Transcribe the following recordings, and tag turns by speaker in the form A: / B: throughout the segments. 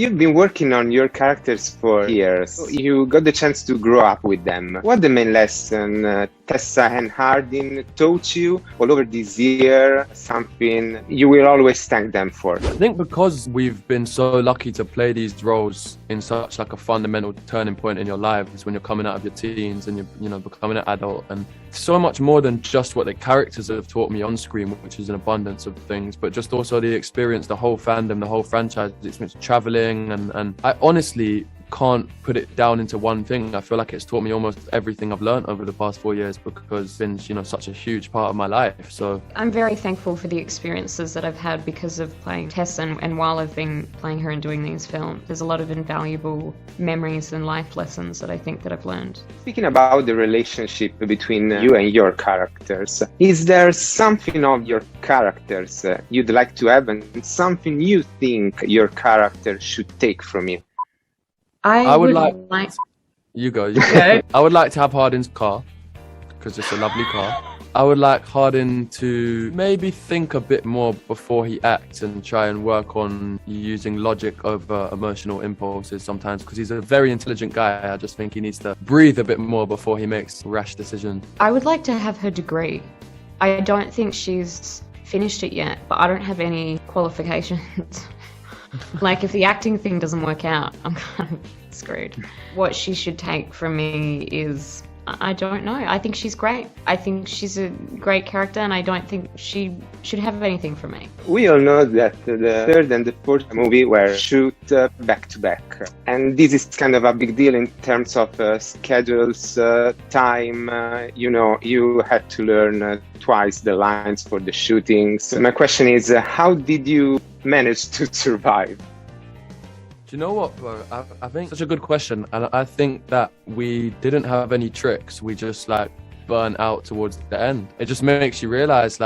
A: You've been working on your characters for years. You got the chance to grow up with them. What the main lesson Tessa and Hardin taught you all over this year, something you will always thank them for?
B: I think because we've been so lucky to play these roles in such like a fundamental turning point in your lives when you're coming out of your teens and you're becoming an adult, and so much more than just what the characters have taught me on screen, which is an abundance of things, but just also the experience, the whole fandom, the whole franchise, the experience of traveling, and I honestly can't put it down into one thing. I feel like it's taught me almost everything I've learned over the past 4 years because it's been, such a huge part of my life. So
C: I'm very thankful for the experiences that I've had because of playing Tess, and while I've been playing her and doing these films, there's a lot of invaluable memories and life lessons that I think that I've learned.
A: Speaking about the relationship between you and your characters, is there something of your characters you'd like to have and something you think your character should take from you?
C: I would like...
B: You go. I would like to have Hardin's car, because it's a lovely car. I would like Hardin to maybe think a bit more before he acts and try and work on using logic over emotional impulses sometimes, because he's a very intelligent guy. I just think he needs to breathe a bit more before he makes rash decisions.
C: I would like to have her degree. I don't think she's finished it yet, but I don't have any qualifications. Like, if the acting thing doesn't work out, I'm kind of screwed. What she should take from me is, I don't know. I think she's great. I think she's a great character, and I don't think she should have anything from me.
A: We all know that the third and the fourth movie were shoot back to back. And this is kind of a big deal in terms of schedules, time. You had to learn twice the lines for the shootings. So my question is, how did you manage to survive?
B: Do you know what, bro? I think such a good question, and I think that we didn't have any tricks. We just burn out towards the end. It just makes you realize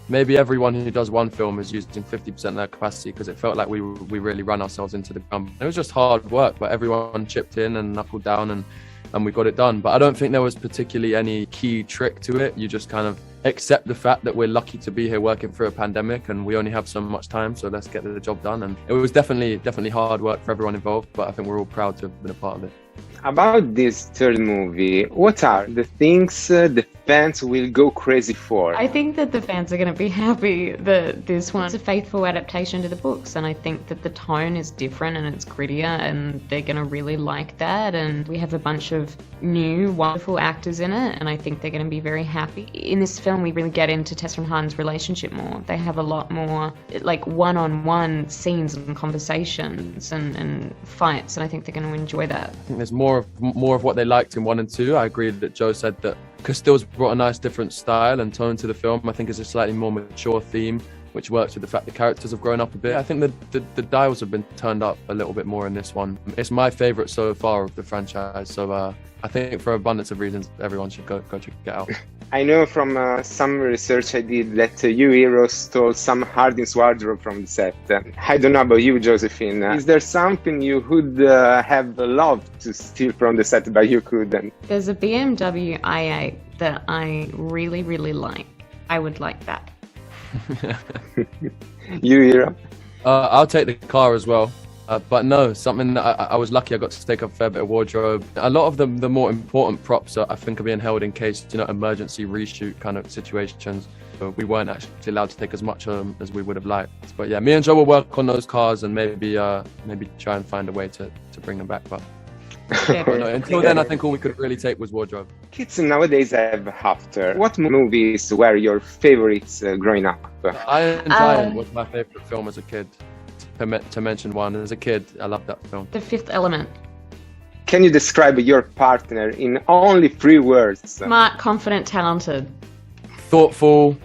B: maybe everyone who does one film is using 50% of their capacity, because it felt like we really ran ourselves into the ground. It was just hard work, but everyone chipped in and knuckled down, and we got it done. But I don't think there was particularly any key trick to it. You just kind of accept the fact that we're lucky to be here working through a pandemic and we only have so much time, so let's get the job done. And it was definitely hard work for everyone involved, but I think we're all proud to have been a part of it.
A: About this third movie, what are the things the fans will go crazy for?
C: I think that the fans are going to be happy that this one's a faithful adaptation to the books, and I think that the tone is different and it's grittier, and they're going to really like that. And we have a bunch of new, wonderful actors in it, and I think they're going to be very happy. In this film, we really get into Tessa and Hardin's relationship more. They have a lot more one-on-one scenes and conversations and fights, and I think they're going to enjoy that.
B: I think there's more of what they liked in 1 and 2. I agree that Joe said that Castile's brought a nice different style and tone to the film. I think it's a slightly more mature theme, which works with the fact the characters have grown up a bit. I think the dials have been turned up a little bit more in this one. It's my favourite so far of the franchise, so I think for abundance of reasons, everyone should go check it out.
A: I know from some research I did that you heroes stole some Hardin's wardrobe from the set. I don't know about you, Josephine. Is there something you would have loved to steal from the set but you couldn't?
C: There's a BMW i8 that I really, really like. I would like that.
A: You, hero?
B: I'll take the car as well. But no, something that I was lucky I got to take a fair bit of wardrobe. A lot of the more important props I think are being held in case, emergency reshoot kind of situations. So we weren't actually allowed to take as much as we would have liked. But yeah, me and Joe will work on those cars and maybe try and find a way to bring them back. But no, until then, I think all we could really take was wardrobe.
A: Kids nowadays have After. What movies were your favorites growing up?
B: Iron Giant was my favorite film as a kid. To mention one, as a kid, I loved that film.
C: The Fifth Element.
A: Can you describe your partner in only 3 words?
C: Smart, confident, talented.
B: Thoughtful.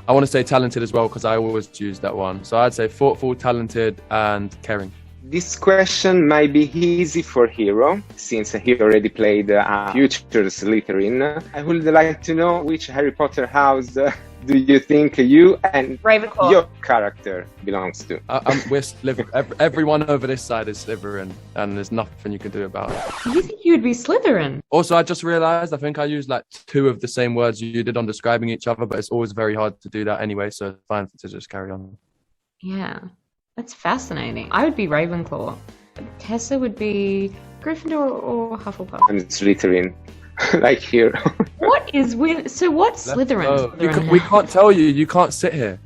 B: I want to say talented as well, because I always choose that one. So I'd say thoughtful, talented, and caring.
A: This question might be easy for Hero, since he already played a future Slytherin. I would like to know which Harry Potter house do you think you and
C: Ravenclaw.
A: Your character belongs to?
B: We're Slytherin. Everyone over this side is Slytherin, and there's nothing you can do about it.
C: You think you would be Slytherin?
B: Also, I just realised I think I used 2 of the same words you did on describing each other, but it's always very hard to do that anyway, so it's fine to just carry on.
C: Yeah. That's fascinating. I would be Ravenclaw. Tessa would be Gryffindor or Hufflepuff.
A: I'm Slytherin, like here.
C: What is with? So what's Slytherin?
B: We can't tell you. You can't sit here.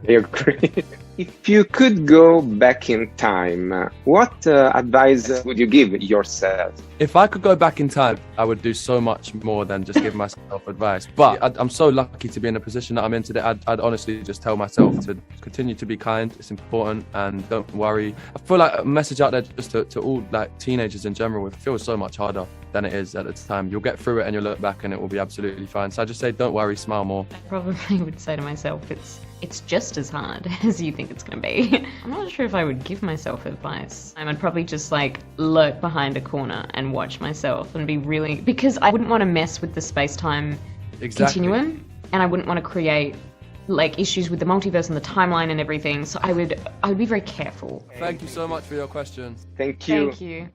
A: I agree. If you could go back in time, what advice would you give yourself?
B: If I could go back in time, I would do so much more than just give myself advice. But I'm so lucky to be in the position that I'm in today. I'd honestly just tell myself to continue to be kind. It's important, and don't worry. I feel like a message out there just to all like teenagers in general. It feels so much harder than it is at the time. You'll get through it and you'll look back and it will be absolutely fine. So I just say, don't worry, smile more.
C: I probably would say to myself, it's just as hard as you think it's going to be. I'm not sure if I would give myself advice. I'd probably just like lurk behind a corner and watch myself and be really, because I wouldn't want to mess with the space-time continuum, and I wouldn't want to create like issues with the multiverse and the timeline and everything. So I would be very careful.
B: Thank you so much for your question.
A: Thank you.
C: Thank you.